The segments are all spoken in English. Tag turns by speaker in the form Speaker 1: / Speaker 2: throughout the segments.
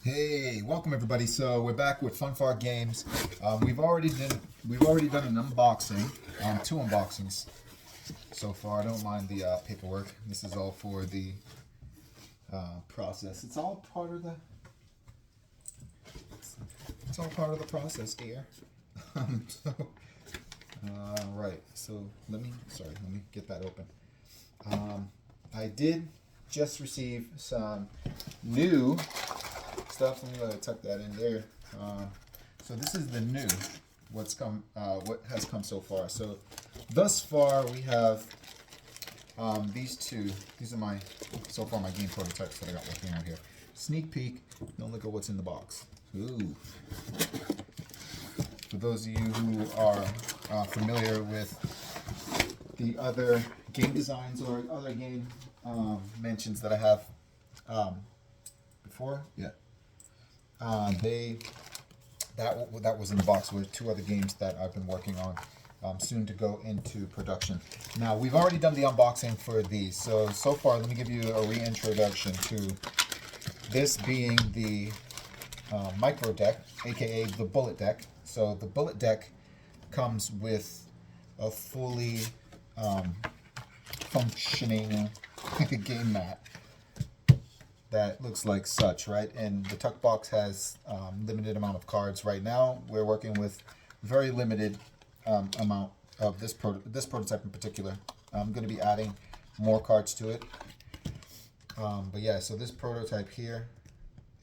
Speaker 1: Hey, welcome everybody. So we're back with Funfar Games. We've already done an unboxing, two unboxings so far. I don't mind the paperwork. This is all for the process. It's all part of the process, dear. Right. So let me get that open. I did just receive some new stuff. Let me tuck that in there. So this is the new what has come so far. So thus far we have these two. These are my game prototypes that I got working out here. Sneak peek. Don't look at what's in the box. Ooh. For those of you who are familiar with the other game designs or other game mentions that I have before, yeah. That was in the box with two other games that I've been working on, soon to go into production. Now we've already done the unboxing for these, so far let me give you a reintroduction to this being the micro deck, aka the bullet deck. So the bullet deck comes with a fully functioning game mat that looks like such, right? And the tuck box has limited amount of cards right now. We're working with very limited amount of this prototype in particular. I'm going to be adding more cards to it. But yeah, so this prototype here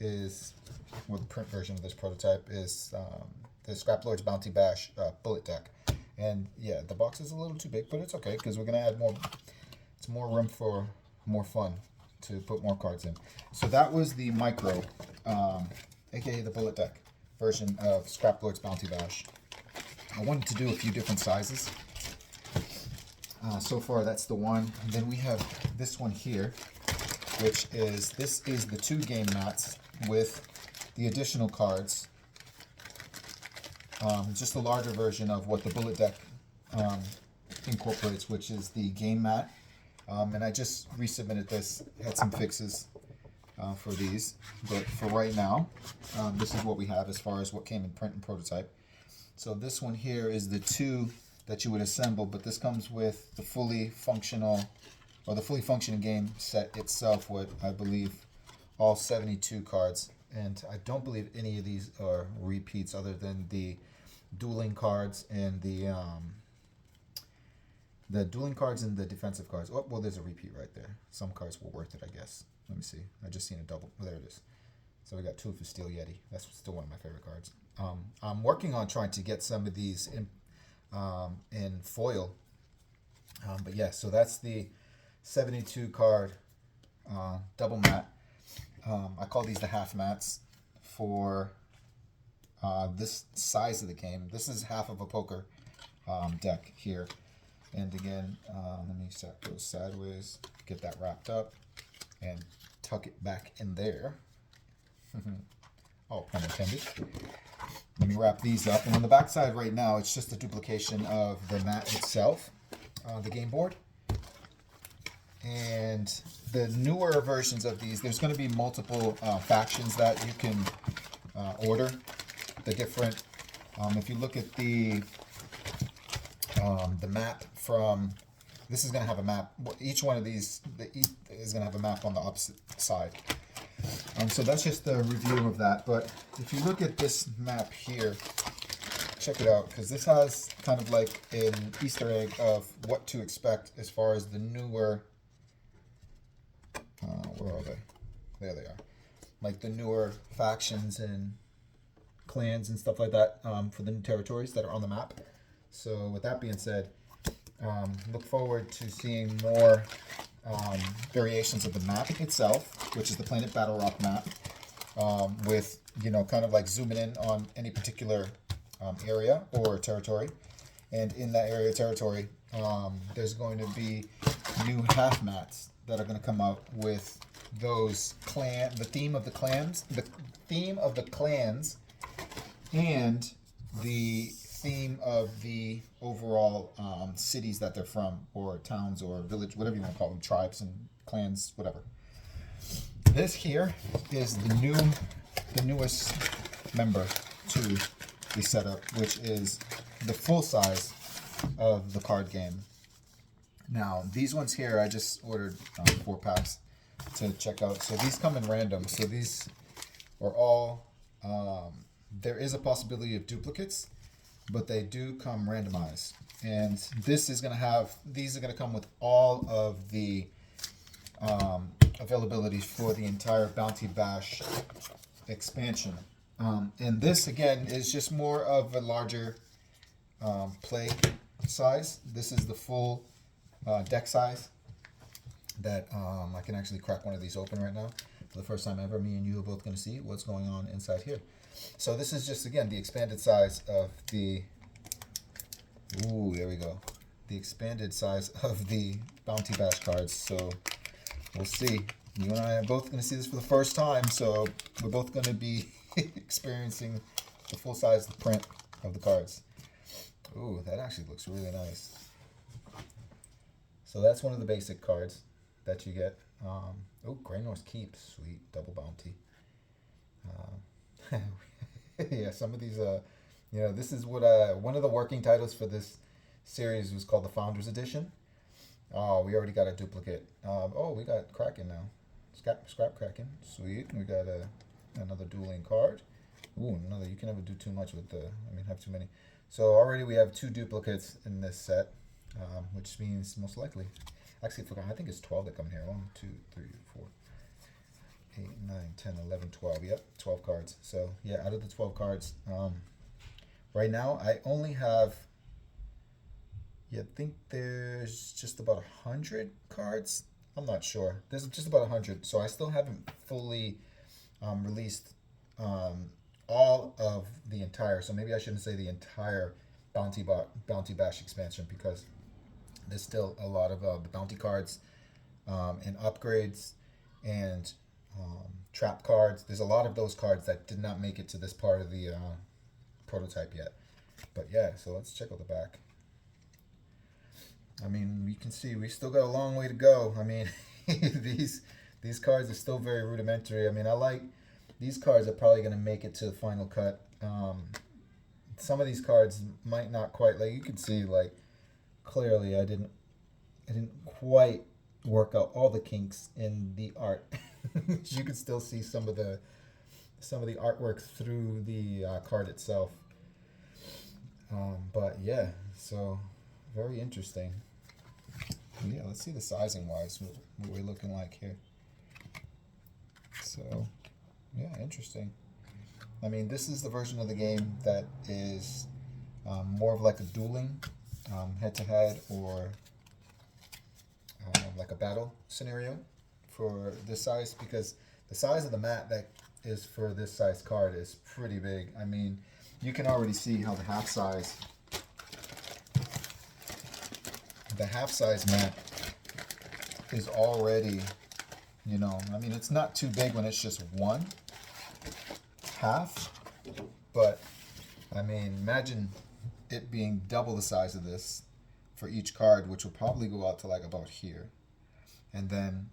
Speaker 1: is, well, the print version of this prototype is the Scrap Lord's Bounty Bash bullet deck. And yeah, the box is a little too big, but it's okay because we're going to add more. It's more room for more fun to put more cards in. So that was the micro, aka the bullet deck version of Scrap Lord's Bounty Bash. I wanted to do a few different sizes. So far that's the one. And then we have this one here, which is, this is the 2 game mats with the additional cards. Just a larger version of what the bullet deck incorporates, which is the game mat. And I just resubmitted this, had some fixes for these, but for right now, this is what we have as far as what came in print and prototype. So this one here is the 2 that you would assemble, but this comes with the fully functional, or the fully functioning game set itself with, I believe, all 72 cards. And I don't believe any of these are repeats other than the dueling cards and the dueling cards and the defensive cards. Oh, well, there's a repeat right there. Some cards were worth it, I guess. Let me see. I just seen a double. Oh, there it is. So we got 2 for Steel Yeti. That's still one of my favorite cards. I'm working on trying to get some of these in foil. But yeah, so that's the 72 card double mat. I call these the half mats for this size of the game. This is half of a poker deck here. And again, let me set those sideways, get that wrapped up, and tuck it back in there. Oh, pun intended. Let me wrap these up. And on the back side right now, it's just a duplication of the mat itself, the game board. And the newer versions of these, there's going to be multiple factions that you can order. The different, if you look at the map from, this is going to have a map. Each one of these is going to have a map on the opposite side. So that's just a review of that. But if you look at this map here, check it out, because this has kind of like an Easter egg of what to expect as far as the newer, where are they? There they are. Like the newer factions and clans and stuff like that for the new territories that are on the map. So with that being said, look forward to seeing more variations of the map itself, which is the Planet Battle Rock map, with, you know, kind of like zooming in on any particular area or territory. And in that area or territory, there's going to be new half mats that are going to come out with those the theme of the clans, and the theme of the overall cities that they're from, or towns, or village, whatever you want to call them, tribes and clans, whatever. This here is the new the newest member to the setup, which is the full size of the card game. Now, these ones here, I just ordered 4 packs to check out. So these come in random. So these are all, there is a possibility of duplicates, but they do come randomized. And this is going to have, these are going to come with all of the availabilities for the entire Bounty Bash expansion. And this, again, is just more of a larger play size. This is the full deck size that I can actually crack one of these open right now. For the first time ever, me and you are both going to see what's going on inside here. So this is just, again, the expanded size of the, ooh, there we go. The expanded size of the Bounty Bash cards. So we'll see. You and I are both going to see this for the first time, so we're both going to be experiencing the full size print of the cards. Ooh, that actually looks really nice. So that's one of the basic cards that you get. Oh, Grey North Keep, sweet, double bounty. Yeah, some of these, you know, this is what one of the working titles for this series was called the Founders Edition. Oh, we already got a duplicate. Oh, we got Kraken now. Scrap Kraken, sweet. We got another dueling card. Ooh, another. You can never do too much with the. I mean, have too many. So already we have 2 duplicates in this set, which means most likely. Actually, I think it's 12 that come here. 1, 2, 3, 4, 8, 9, 10, 11, 12. Yep, 12 cards. So yeah, out of the 12 cards, right now I only have. Yeah, I think there's just about 100 cards. I'm not sure. There's just about 100. So I still haven't fully released all of the entire. So maybe I shouldn't say the entire Bounty Bash expansion, because there's still a lot of the bounty cards and upgrades and trap cards. There's a lot of those cards that did not make it to this part of the prototype yet. But yeah, so let's check out the back. I mean, you can see we still got a long way to go. I mean, these cards are still very rudimentary. I mean, I like these cards are probably going to make it to the final cut. Some of these cards might not quite, like you can see, like clearly I didn't quite work out all the kinks in the art. You can still see some of the artwork through the card itself. But yeah, so very interesting. Yeah, let's see the sizing wise, what we're looking like here. So yeah, interesting. I mean, this is the version of the game that is more of like a dueling head-to-head or like a battle scenario for this size, because the size of the mat that is for this size card is pretty big. I mean, you can already see how the half size mat is already, you know, I mean, it's not too big when it's just one half, but I mean, imagine it being double the size of this for each card, which will probably go out to like about here and then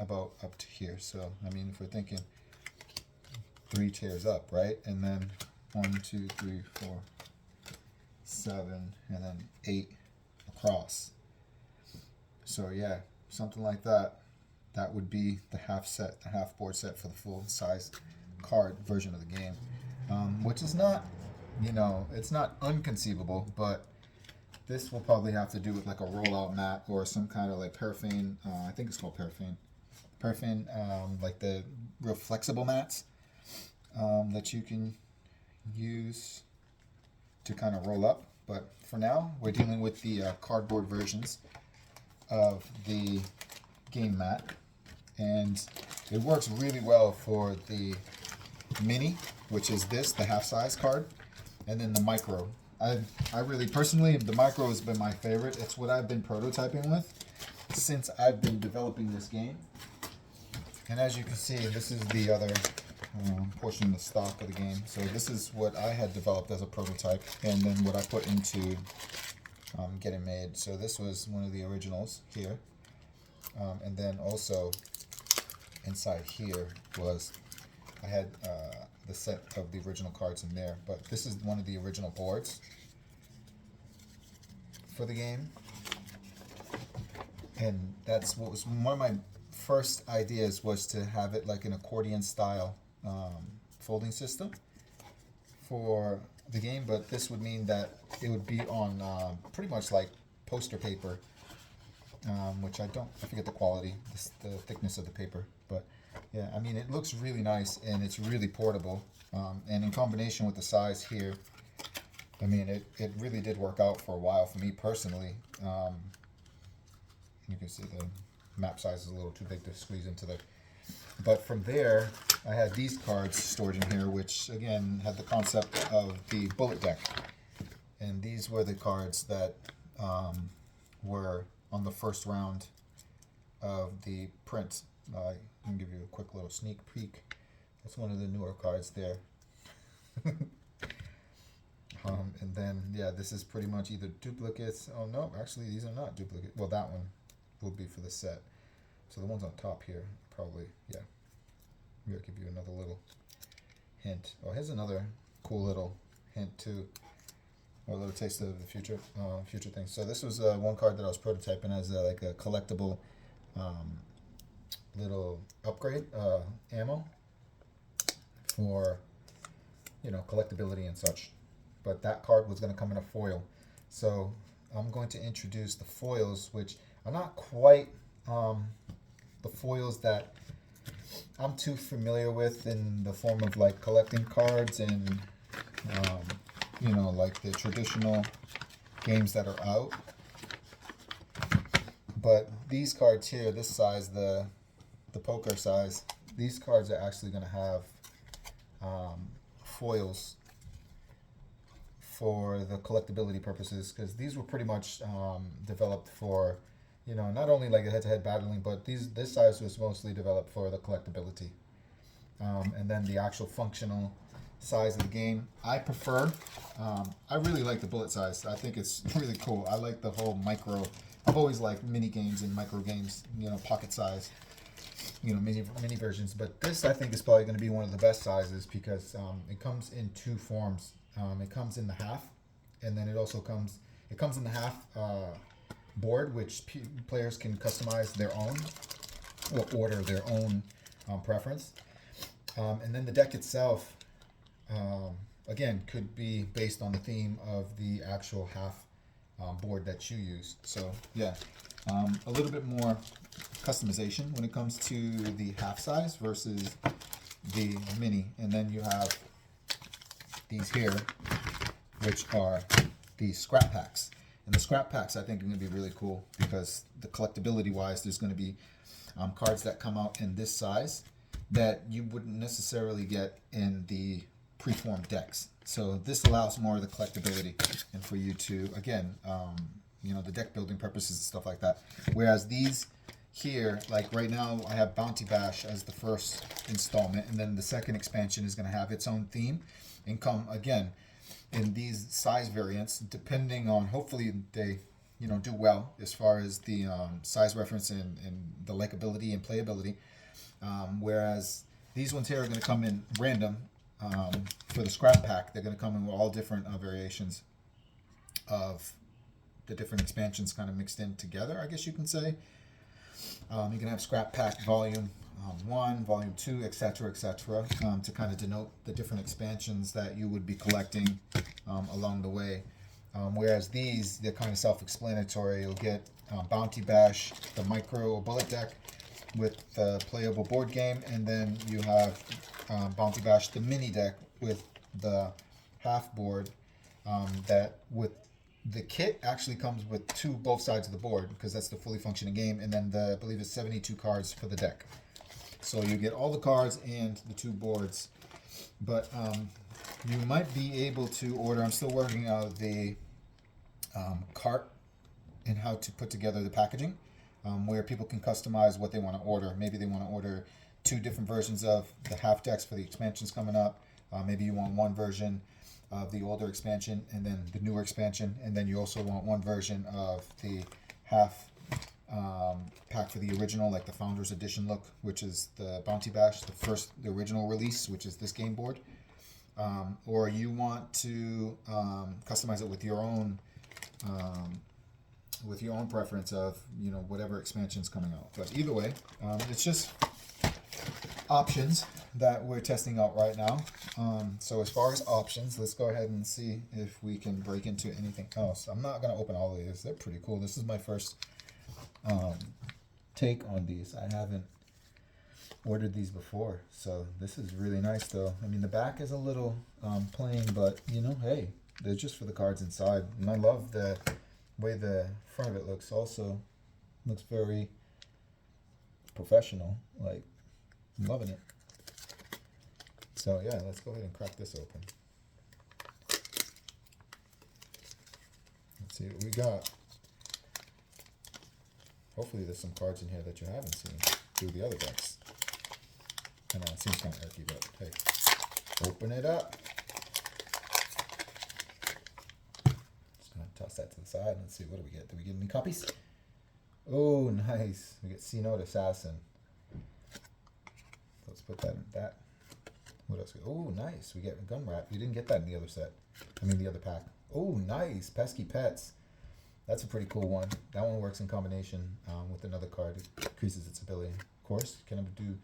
Speaker 1: about up to here. So I mean, if we're thinking 3 tiers up, right, and then 1, 2, 3, 4, 7, and then 8 across. So yeah, something like that. That would be the half board set for the full size card version of the game, which is not, you know, it's not unconceivable, but this will probably have to do with like a rollout mat or some kind of like paraffin. I think it's called paraffin, like the real flexible mats that you can use to kind of roll up. But for now, we're dealing with the cardboard versions of the game mat, and it works really well for the mini, which is this, the half size card, and then the micro. I really personally, the micro has been my favorite. It's what I've been prototyping with since I've been developing this game. And as you can see, this is the other portion of the stock of the game. So this is what I had developed as a prototype, and then what I put into getting made. So this was one of the originals here, and then also inside here was I had the set of the original cards in there. But this is one of the original boards for the game. And that's what was one of my first ideas, was to have it like an accordion style folding system for the game. But this would mean that it would be on pretty much like poster paper, which I forget the quality, the thickness of the paper. But yeah, I mean, it looks really nice and it's really portable. And in combination with the size here, I mean, it really did work out for a while for me personally. You can see the map size is a little too big to squeeze into there. But from there, I had these cards stored in here, which again had the concept of the bullet deck. And these were the cards that were on the first round of the print. I can give you a quick little sneak peek. That's one of the newer cards there. And then, yeah, this is pretty much either duplicates. Oh, no, actually, these are not duplicates. Well, that one will be for the set. So the ones on top here, probably, yeah. Maybe I'll give you another little hint. Oh, here's another cool little hint, too. Or a little taste of the future things. So this was one card that I was prototyping as like a collectible little upgrade ammo for, you know, collectability and such. But that card was going to come in a foil. So I'm going to introduce the foils, which are not quite the foils that I'm too familiar with in the form of like collecting cards and, you know, like the traditional games that are out. But these cards here, this size, the poker size, these cards are actually going to have foils for the collectability purposes, because these were pretty much developed for, you know, not only like a head-to-head battling, but this size was mostly developed for the collectability. And then the actual functional size of the game, I prefer. I really like the bullet size. I think it's really cool. I like the whole micro. I've always liked mini games and micro games, you know, pocket size, you know, mini versions. But this, I think, is probably going to be one of the best sizes, because it comes in two forms. It comes in the half, and then it also comes in the half board, which players can customize their own or order their own preference. And then the deck itself, again, could be based on the theme of the actual half board that you use. So yeah, a little bit more customization when it comes to the half size versus the mini. And then you have these here, which are the ScrapPacks. And the ScrapPacks, I think, are going to be really cool, because the collectability wise, there's going to be cards that come out in this size that you wouldn't necessarily get in the preformed decks. So this allows more of the collectability and for you to, again, you know, the deck building purposes and stuff like that. Whereas these here, like right now, I have Bounty Bash as the first installment, and then the second expansion is going to have its own theme and come again in these size variants, depending on, hopefully they, you know, do well as far as the size reference and the likability and playability. Whereas these ones here are going to come in random for the scrap pack. They're going to come in with all different variations of the different expansions kind of mixed in together, I guess you can say. You can have scrap pack volume 1, volume 2, etc., etc., to kind of denote the different expansions that you would be collecting along the way. Whereas these, they're kind of self-explanatory. You'll get Bounty Bash, the micro bullet deck with the playable board game, and then you have Bounty Bash, the mini deck with the half board that with the kit actually comes with both sides of the board, because that's the fully functioning game, and then I believe it's 72 cards for the deck. So you get all the cards and the 2 boards. But you might be able to order, I'm still working out the cart and how to put together the packaging, where people can customize what they want to order. Maybe they want to order 2 different versions of the half decks for the expansions coming up. Maybe you want one version of the older expansion and then the newer expansion, and then you also want one version of the half pack for the original, like the Founders Edition look, which is the Bounty Bash, the original release, which is this game board. Or you want to customize it with your own preference of, you know, whatever expansion's coming out. But either way, it's just options that we're testing out right now. So as far as options, let's go ahead and see if we can break into anything else. I'm not going to open all of these. They're pretty cool. This is my first take on these. I haven't ordered these before, so this is really nice though. I mean, the back is a little plain, but you know, hey, they're just for the cards inside. And I love the way the front of it looks. Also looks very professional. Like, I'm loving it. So yeah, let's go ahead and crack this open. Let's see what we got. Hopefully there's some cards in here that you haven't seen through the other decks. I know it seems kind of earthy, but hey, open it up. Just gonna toss that to the side. Let's see, what do we get? Do we get any copies? Oh, nice. We get C-Note Assassin. Let's put that in that. What else? Oh, nice. We get a Gun Rat. We didn't get that in the other set. I mean, the other pack. Oh, nice. Pesky Pets. That's a pretty cool one. That one works in combination with another card. It increases its ability. Of course, can never do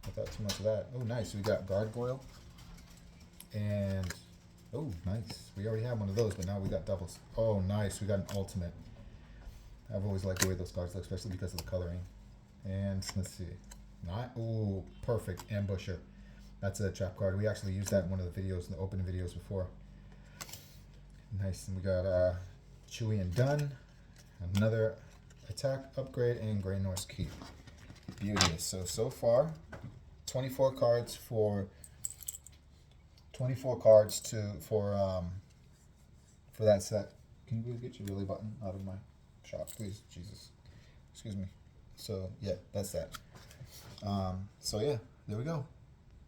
Speaker 1: without too much of that. Oh, nice. We got Gargoyle. And, oh, nice. We already have one of those, but now we got doubles. Oh, nice. We got an Ultimate. I've always liked the way those cards look, especially because of the coloring. And let's see. Not, oh, perfect. Ambusher. That's a trap card. We actually used that in one of the videos, in the opening videos before. Nice. And we got Chewy and Dunn. Another attack upgrade and Grey Norse Keep. Beauteous. So far, 24 cards for 24 cards for that set. Can you get your belly button out of my shop, please? Jesus. Excuse me. So yeah, that's that. So yeah, there we go.